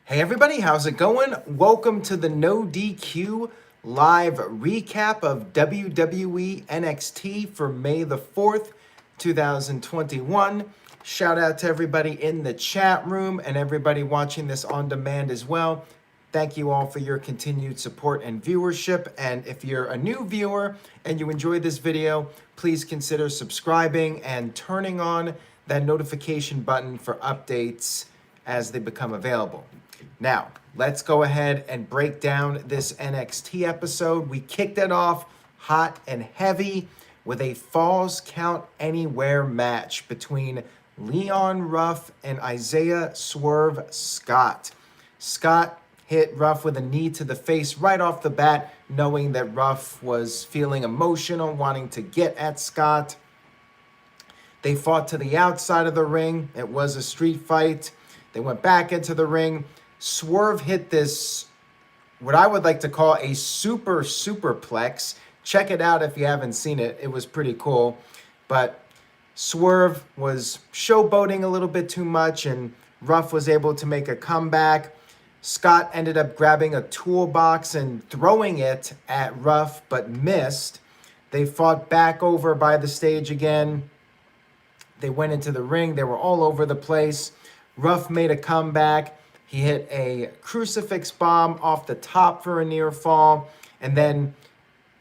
Hey everybody, how's it going? Welcome to the No DQ live recap of WWE NXT for May the 4th, 2021. Shout out to everybody in the chat room and everybody watching this on demand as well. Thank you all for your continued support and viewership. And if you're a new viewer and you enjoyed this video, please consider subscribing and turning on that notification button for updates as they become available. Now, let's go ahead and break down this NXT episode. We kicked it off hot and heavy with a Falls Count Anywhere match between Leon Ruff and Isaiah Swerve Scott. Scott hit Ruff with a knee to the face right off the bat, knowing that Ruff was feeling emotional, wanting to get at Scott. They fought to the outside of the ring. It was a street fight. They went back into the ring. Swerve hit this, what I would like to call a superplex. Check it out if you haven't seen it. It was pretty cool. But Swerve was showboating a little bit too much, and Ruff was able to make a comeback. Scott ended up grabbing a toolbox and throwing it at Ruff, but missed. They fought back over by the stage again. They went into the ring. They were all over the place. Ruff made a comeback. He hit a crucifix bomb off the top for a near fall. And then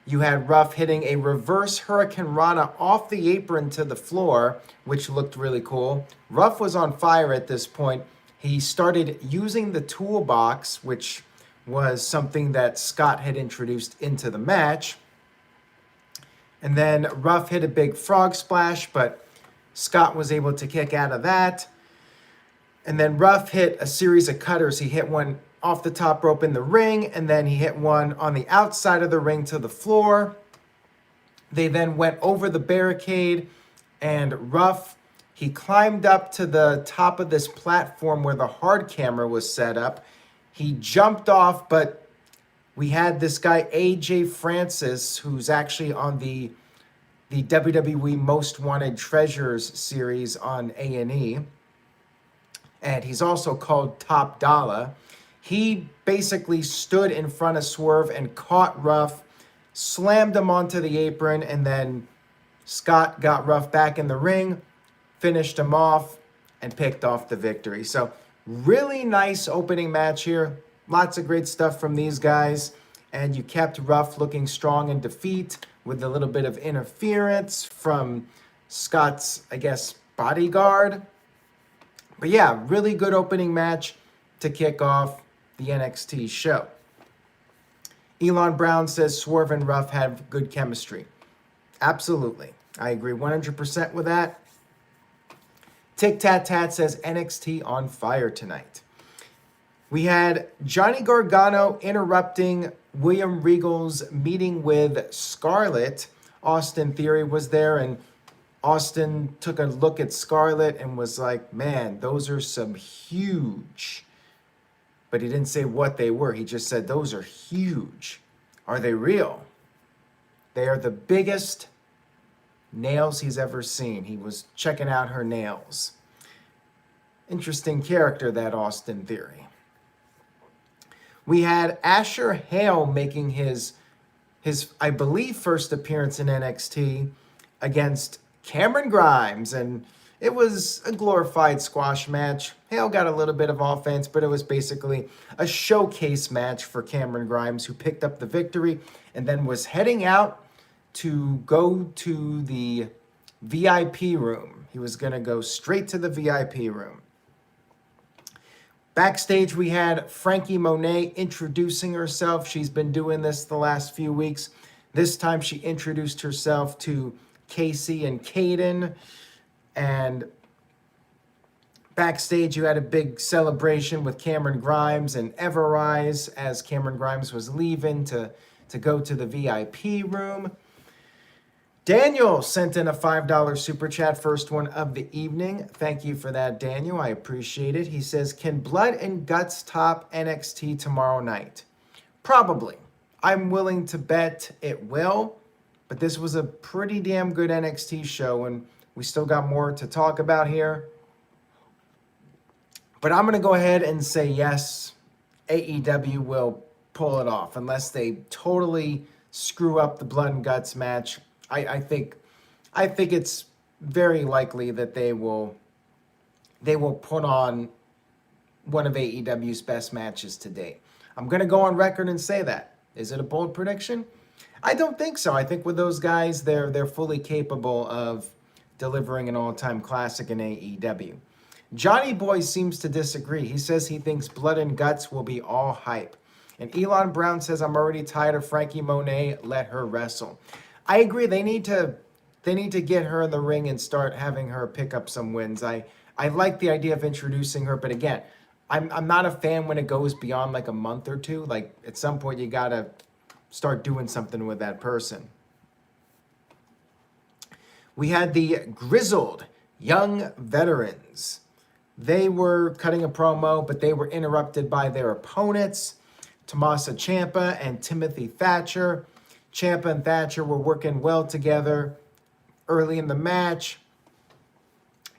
you had Ruff hitting a reverse Hurricane Rana off the apron to the floor, which looked really cool. Ruff was on fire at this point. He started using the toolbox, which was something that Scott had introduced into the match. And then Ruff hit a big frog splash, but Scott was able to kick out of that. And then Ruff hit a series of cutters. He hit one off the top rope in the ring, and then he hit one on the outside of the ring to the floor. They then went over the barricade, and Ruff, he climbed up to the top of this platform where the hard camera was set up. He jumped off, but we had this guy, AJ Francis, who's actually on the WWE Most Wanted Treasures series on A&E. And he's also called Top Dollar. He basically stood in front of Swerve and caught Ruff, slammed him onto the apron, and then Scott got Ruff back in the ring, finished him off, and picked off the victory. So really nice opening match here. Lots of great stuff from these guys. And you kept Ruff looking strong in defeat with a little bit of interference from Scott's, I guess, bodyguard. But yeah, really good opening match to kick off the NXT show. Elon Brown says Swerve and Ruff have good chemistry. Absolutely. I agree 100% with that. Tic Tat Tat says NXT on fire tonight. We had Johnny Gargano interrupting William Regal's meeting with Scarlett. Austin Theory was there, and Austin took a look at Scarlett and was like, man, those are some huge. But he didn't say what they were. He just said, those are huge. Are they real? They are the biggest nails he's ever seen. He was checking out her nails. Interesting character, that Austin Theory. We had Asher Hale making his I believe, first appearance in NXT against Cameron Grimes, and it was a glorified squash match. Hale got a little bit of offense, but it was basically a showcase match for Cameron Grimes, who picked up the victory and then was heading out to go to the VIP room. He was going to go straight to the VIP room. Backstage, we had Frankie Monet introducing herself. She's been doing this the last few weeks. This time she introduced herself to Casey and Caden. And backstage, you had a big celebration with Cameron Grimes and Everrise as Cameron Grimes was leaving to go to the VIP room. Daniel sent in a $5 super chat, first one of the evening. Thank you for that, Daniel. I appreciate it. He says, can Blood and Guts top NXT tomorrow night? Probably. I'm willing to bet it will, but this was a pretty damn good NXT show, and we still got more to talk about here. But I'm going to go ahead and say yes. AEW will pull it off unless they totally screw up the blood and guts match. I think it's very likely that they will put on one of AEW's best matches to date. I'm going to go on record and say that. Is it a bold prediction? I don't think so. I think with those guys, they're fully capable of delivering an all-time classic in AEW. Johnny Boy seems to disagree. He says he thinks Blood and Guts will be all hype. And Elon Brown says, I'm already tired of Frankie Monet. Let her wrestle. I agree. They need to get her in the ring and start having her pick up some wins. I like the idea of introducing her, but again, I'm not a fan when it goes beyond like a month or two. Like at some point you gotta start doing something with that person. We had the Grizzled Young Veterans. They were cutting a promo, but they were interrupted by their opponents, Tommaso Ciampa and Timothy Thatcher. Ciampa and Thatcher were working well together early in the match,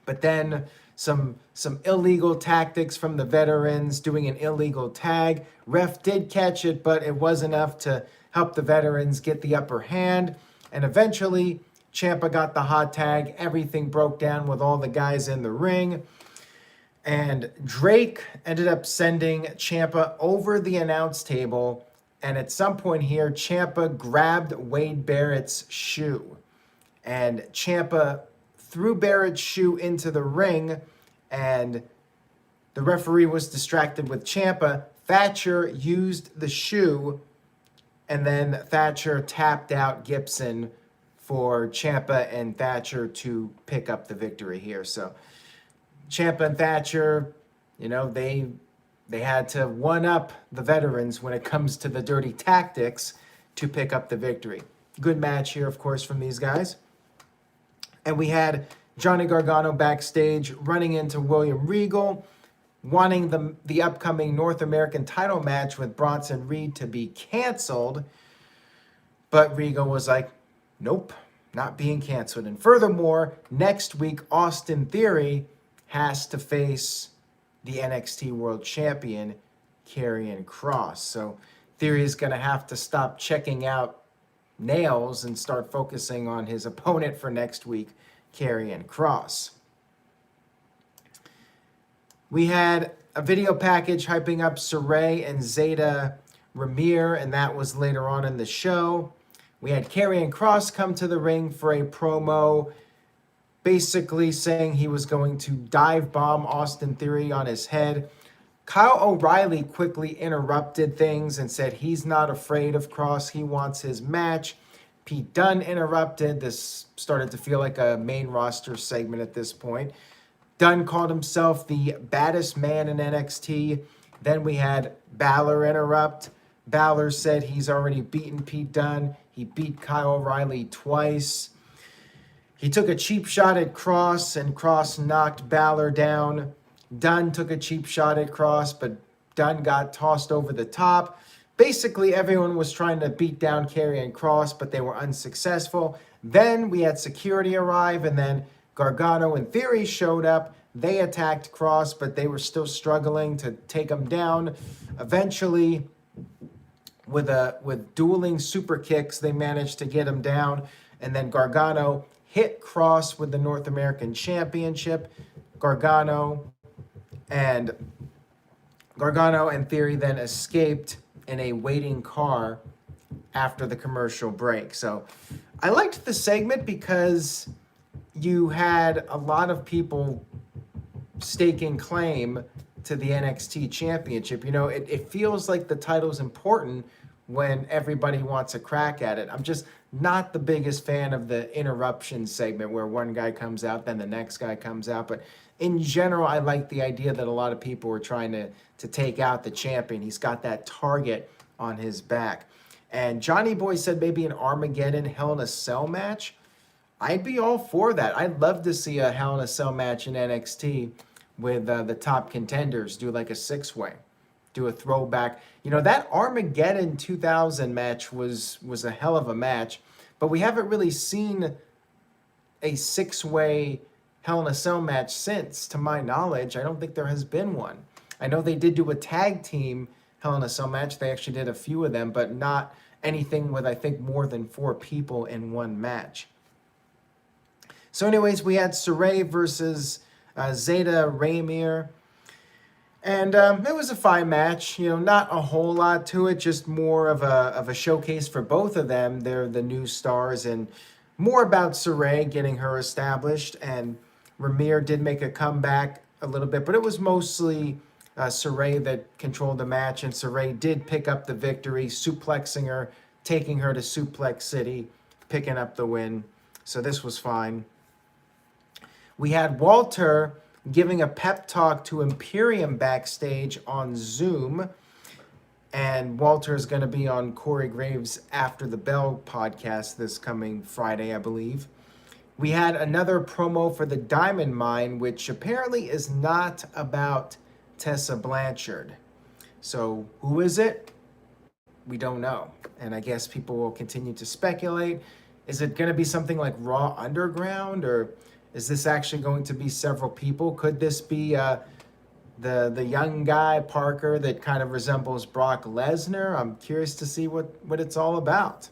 but then some illegal tactics from the veterans doing an illegal tag. Ref did catch it, but it was enough to help the veterans get the upper hand. And eventually, Ciampa got the hot tag. Everything broke down with all the guys in the ring. And Drake ended up sending Ciampa over the announce table. And at some point here, Ciampa grabbed Wade Barrett's shoe. And Ciampa threw Barrett's shoe into the ring, and the referee was distracted with Ciampa. Thatcher used the shoe, and then Thatcher tapped out Gibson for Ciampa and Thatcher to pick up the victory here. So Ciampa and Thatcher, you know, they had to one-up the veterans when it comes to the dirty tactics to pick up the victory. Good match here, of course, from these guys. And we had Johnny Gargano backstage running into William Regal, wanting the upcoming North American title match with Bronson Reed to be canceled. But Regal was like, nope, not being canceled. And furthermore, next week, Austin Theory has to face the NXT World Champion, Karrion Kross. So Theory is going to have to stop checking out nails and start focusing on his opponent for next week, Karrion Kross. We had a video package hyping up Saray and Zeta Ramir, and that was later on in the show. We had Karrion Kross come to the ring for a promo, basically saying he was going to dive bomb Austin Theory on his head. Kyle O'Reilly quickly interrupted things and said he's not afraid of Kross. He wants his match. Pete Dunne interrupted. This started to feel like a main roster segment at this point. Dunne called himself the baddest man in NXT. Then we had Balor interrupt. Balor said he's already beaten Pete Dunne. He beat Kyle O'Reilly twice. He took a cheap shot at Kross, and Kross knocked Balor down. Dunne took a cheap shot at Kross, but Dunne got tossed over the top. Basically, everyone was trying to beat down Karrion Kross, but they were unsuccessful. Then we had security arrive, and then Gargano and Theory showed up. They attacked Kross, but they were still struggling to take him down. Eventually, with dueling super kicks, they managed to get him down. And then Gargano hit Kross with the North American Championship. Gargano and Theory then escaped in a waiting car after the commercial break. So I liked the segment because you had a lot of people staking claim to the NXT Championship. You know, it feels like the title's important when everybody wants a crack at it. I'm just not the biggest fan of the interruption segment where one guy comes out, then the next guy comes out. But in general, I like the idea that a lot of people were trying to take out the champion. He's got that target on his back. And Johnny Boy said maybe an Armageddon Hell in a Cell match. I'd be all for that. I'd love to see a Hell in a Cell match in NXT with the top contenders. Do like a six-way. Do a throwback. You know, that Armageddon 2000 match was a hell of a match, but we haven't really seen a six-way Hell in a Cell match since, to my knowledge. I don't think there has been one. I know they did do a tag team Hell in a Cell match. They actually did a few of them, but not anything with, I think, more than 4 people in one match. So anyways, we had Sarray versus Zeta Raymir. And it was a fine match, not a whole lot to it, just more of a showcase for both of them. They're the new stars, and more about Sarray getting her established. And Raymir did make a comeback a little bit, but it was mostly Sarray that controlled the match, and Sarray did pick up the victory, suplexing her, taking her to Suplex City, picking up the win. So this was fine. We had Walter giving a pep talk to Imperium backstage on Zoom. And Walter is going to be on Corey Graves' After the Bell podcast this coming Friday, I believe. We had another promo for the Diamond Mine, which apparently is not about Tessa Blanchard. So who is it? We don't know. And I guess people will continue to speculate. Is it going to be something like Raw Underground, or is this actually going to be several people? Could this be the young guy, Parker, that kind of resembles Brock Lesnar? I'm curious to see what it's all about.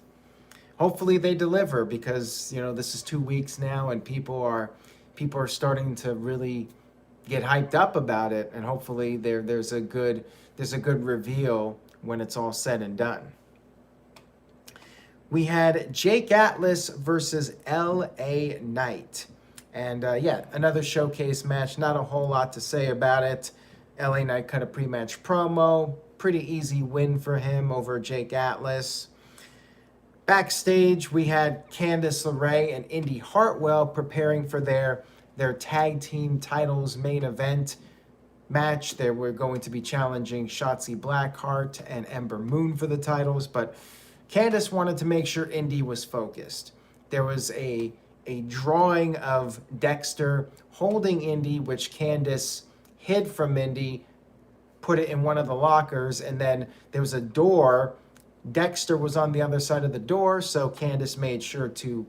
Hopefully they deliver, because this is 2 weeks now, and people are starting to really get hyped up about it, and hopefully there's a good reveal when it's all said and done. We had Jake Atlas versus LA Knight. And another showcase match. Not a whole lot to say about it. LA Knight cut a pre-match promo. Pretty easy win for him over Jake Atlas. Backstage, we had Candice LeRae and Indy Hartwell preparing for their tag team titles main event match. They were going to be challenging Shotzi Blackheart and Ember Moon for the titles, but Candice wanted to make sure Indy was focused. There was a drawing of Dexter holding Indy, which Candice hid from Indy, put it in one of the lockers, and then there was a door. Dexter was on the other side of the door, so Candice made sure to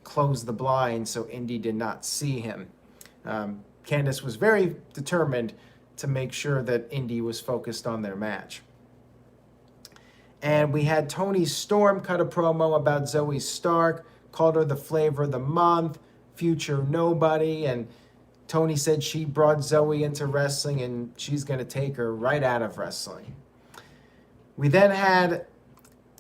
close the blind so Indy did not see him. Candice was very determined to make sure that Indy was focused on their match. And we had Toni Storm cut a promo about Zoe Stark, called her the flavor of the month, future nobody, and Toni said she brought Zoe into wrestling and she's going to take her right out of wrestling. We then had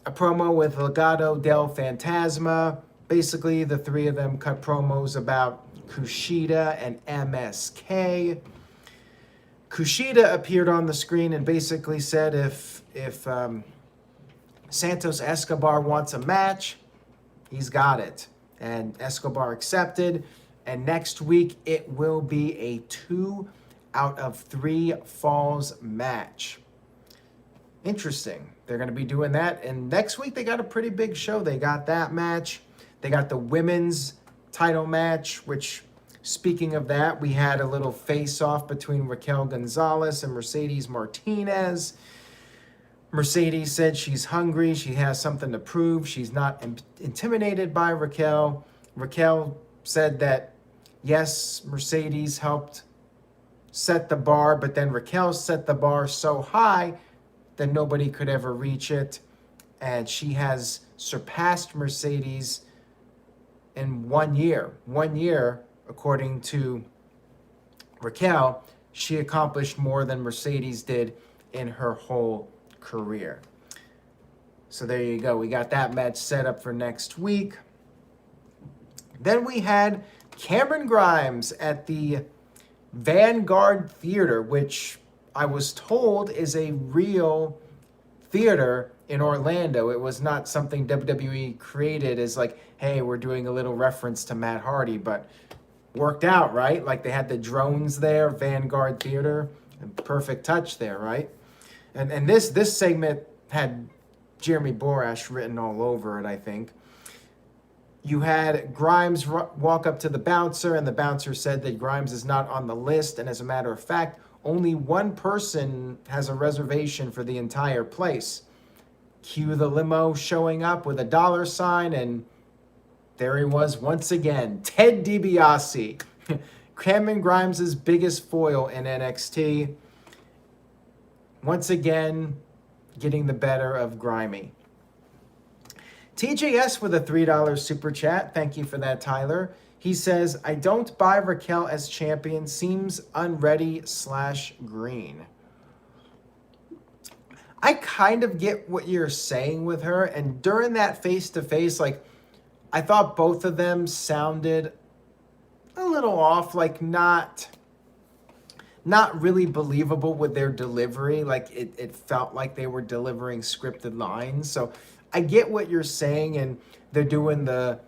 a promo with Legado del Fantasma. Basically, the three of them cut promos about Kushida and MSK. Kushida appeared on the screen and basically said if Santos Escobar wants a match, he's got it. And Escobar accepted. And next week, it will be a 2 out of 3 falls match. Interesting. They're going to be doing that. And next week, they got a pretty big show. They got that match. They got the women's title match, which, speaking of that, we had a little face-off between Raquel Gonzalez and Mercedes Martinez. Mercedes said she's hungry. She has something to prove. She's not intimidated by Raquel. Raquel said that, yes, Mercedes helped set the bar, but then Raquel set the bar so high that nobody could ever reach it. And she has surpassed Mercedes in 1 year. 1 year, according to Raquel, she accomplished more than Mercedes did in her whole career. So there you go. We got that match set up for next week. Then we had Cameron Grimes at the Vanguard Theater, which I was told is a real theater in Orlando. It was not something WWE created as like, hey, we're doing a little reference to Matt Hardy, but worked out, right? Like they had the drones there, Vanguard Theater, and perfect touch there, right? And this segment had Jeremy Borash written all over it, I think. You had Grimes walk up to the bouncer, and the bouncer said that Grimes is not on the list. And as a matter of fact, only one person has a reservation for the entire place. Cue the limo showing up with a dollar sign, and there he was once again, Ted DiBiase, Cameron Grimes' biggest foil in NXT. Once again, getting the better of Grimy. TJS with a $3 super chat. Thank you for that, Tyler. He says, I don't buy Raquel as champion. Seems unready/green. I kind of get what you're saying with her. And during that face-to-face, like, I thought both of them sounded a little off, like not really believable with their delivery. Like it felt like they were delivering scripted lines. So I get what you're saying, and they're doing the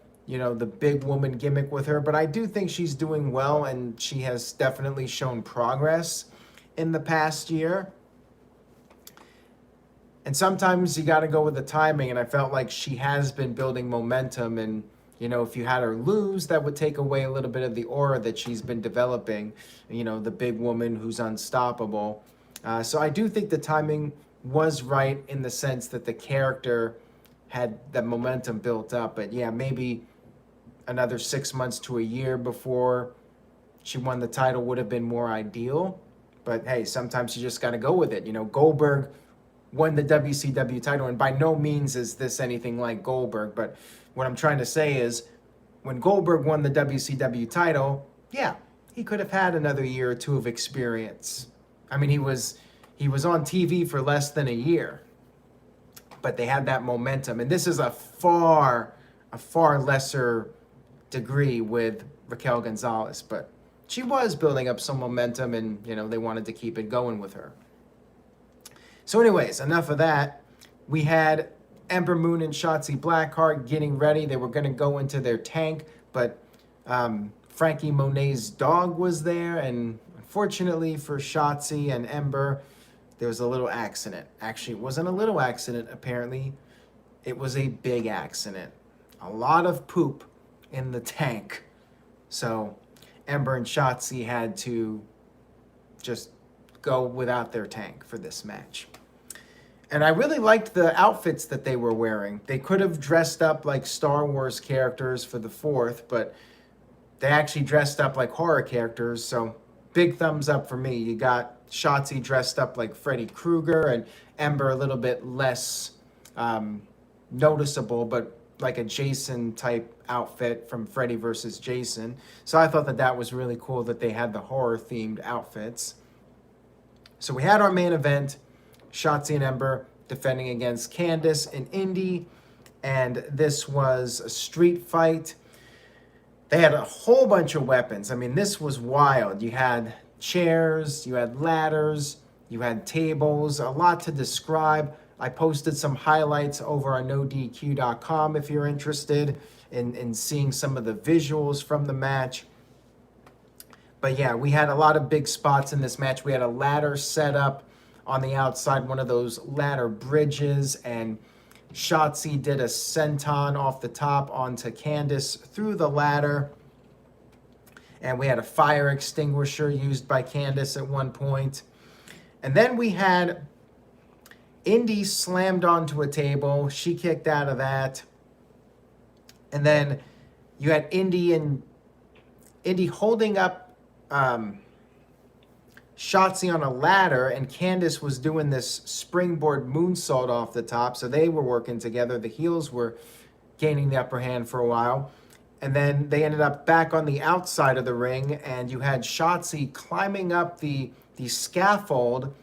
big woman gimmick with her, but I do think she's doing well, and she has definitely shown progress in the past year. And sometimes you got to go with the timing, and I felt like she has been building momentum, and if you had her lose, that would take away a little bit of the aura that she's been developing, the big woman who's unstoppable. So I do think the timing was right in the sense that the character had the momentum built up. But yeah, maybe another 6 months to a year before she won the title would have been more ideal. But hey, sometimes you just got to go with it. Goldberg won the WCW title, and by no means is this anything like Goldberg, but what I'm trying to say is when Goldberg won the WCW title, yeah, he could have had another year or two of experience. I mean, he was on TV for less than a year, but they had that momentum. And this is a far lesser degree with Raquel Gonzalez, but she was building up some momentum, and, they wanted to keep it going with her. So anyways, enough of that. We had Ember Moon and Shotzi Blackheart getting ready. They were going to go into their tank, but Frankie Monet's dog was there, and unfortunately for Shotzi and Ember, there was a little accident. Actually, it wasn't a little accident, apparently. It was a big accident. A lot of poop in the tank. So Ember and Shotzi had to just go without their tank for this match. And I really liked the outfits that they were wearing. They could have dressed up like Star Wars characters for the 4th, but they actually dressed up like horror characters, so big thumbs up for me. You got Shotzi dressed up like Freddy Krueger, and Ember a little bit less noticeable, but like a Jason type outfit from Freddy vs. Jason. So I thought that was really cool that they had the horror themed outfits. So we had our main event, Shotzi and Ember defending against Candice and Indy, and this was a street fight. They had a whole bunch of weapons. I mean, this was wild. You had chairs, you had ladders, you had tables, a lot to describe. I posted some highlights over on NoDQ.com if you're interested in seeing some of the visuals from the match. But yeah, we had a lot of big spots in this match. We had a ladder set up on the outside, one of those ladder bridges, and Shotzi did a senton off the top onto Candice through the ladder. And we had a fire extinguisher used by Candice at one point. And then we had Indy slammed onto a table. She kicked out of that. And then you had Indy holding up Shotzi on a ladder, and Candice was doing this springboard moonsault off the top, so they were working together. The heels were gaining the upper hand for a while, and then they ended up back on the outside of the ring, and you had Shotzi climbing up the scaffold.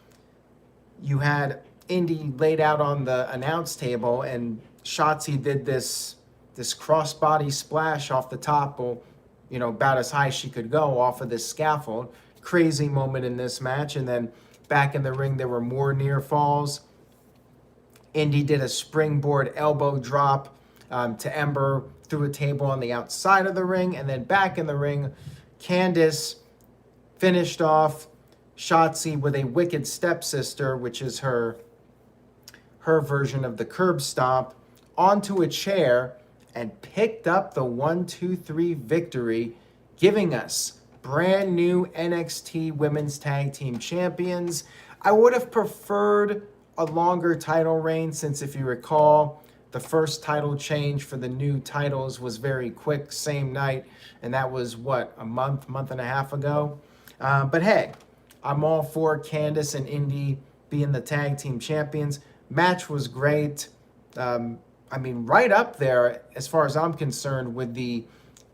You had Indy laid out on the announce table, and Shotzi did this crossbody splash off the top, about as high as she could go off of this scaffold. Crazy moment in this match. And then back in the ring, there were more near falls. Indy did a springboard elbow drop to Ember through a table on the outside of the ring. And then back in the ring, Candice finished off Shotzi with a wicked stepsister, which is her version of the curb stomp, onto a chair, and picked up the 1-2-3 victory, giving us brand new NXT Women's Tag Team Champions. I would have preferred a longer title reign, since if you recall, the first title change for the new titles was very quick, same night, and that was, a month and a half ago? But hey, I'm all for Candice and Indy being the tag team champions. Match was great. I mean, right up there, as far as I'm concerned, with the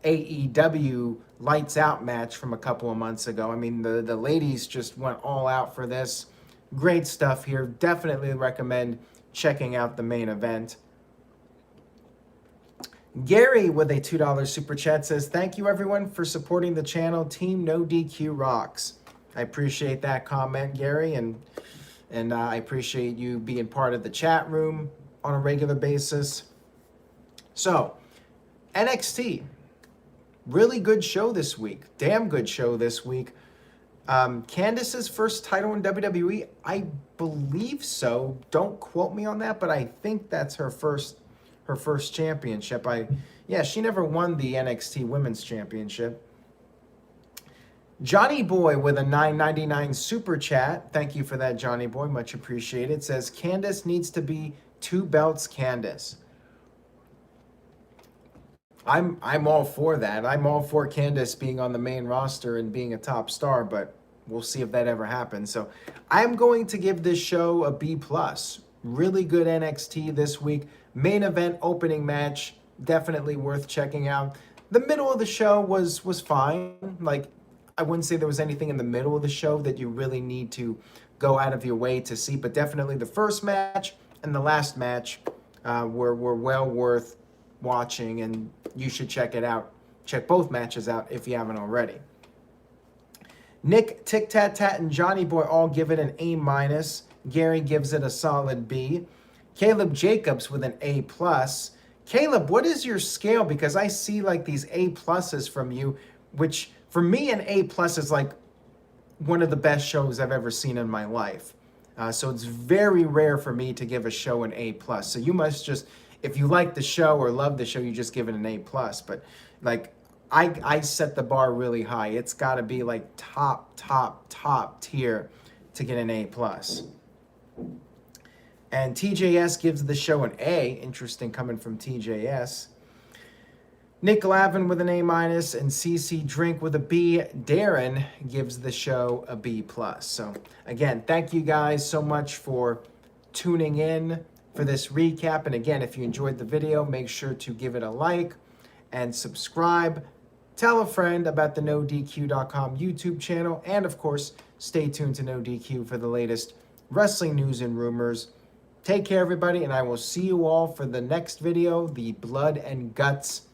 AEW Lights Out match from a couple of months ago. I mean, the ladies just went all out for this. Great stuff here. Definitely recommend checking out the main event. Gary with a $2 super chat says, thank you everyone for supporting the channel. Team No DQ rocks. I appreciate that comment, Gary, and I appreciate you being part of the chat room on a regular basis. So, NXT, really good show this week. Damn good show this week. Candice's first title in WWE, I believe so. Don't quote me on that, but I think that's her first championship. She never won the NXT Women's Championship. Johnny Boy with a $9.99 super chat. Thank you for that, Johnny Boy. Much appreciated. Says, Candice needs to be 2 belts Candice. I'm all for that. I'm all for Candice being on the main roster and being a top star, but we'll see if that ever happens. So I'm going to give this show a B+. Really good NXT this week. Main event opening match, definitely worth checking out. The middle of the show was fine. Like, I wouldn't say there was anything in the middle of the show that you really need to go out of your way to see, but definitely the first match and the last match were well worth watching, and you should check it out. Check both matches out if you haven't already. Nick, Tic Tat Tat, and Johnny Boy all give it an A-. Gary gives it a solid B. Caleb Jacobs with an A+. Caleb, what is your scale? Because I see like these A+s from you, which for me an A+ is like one of the best shows I've ever seen in my life. So it's very rare for me to give a show an A+. So you must just, if you like the show or love the show, you just give it an A+. But like, I set the bar really high. It's got to be like top tier to get an A+. And TJS gives the show an A. Interesting coming from TJS. Nick Lavin with an A-, and CC Drink with a B. Darren gives the show a B+. So again, thank you guys so much for tuning in for this recap. And again, if you enjoyed the video, make sure to give it a like and subscribe. Tell a friend about the NoDQ.com YouTube channel. And of course, stay tuned to NoDQ for the latest wrestling news and rumors. Take care, everybody, and I will see you all for the next video, the Blood and Guts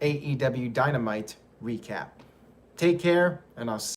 AEW Dynamite recap. Take care, and I'll see you.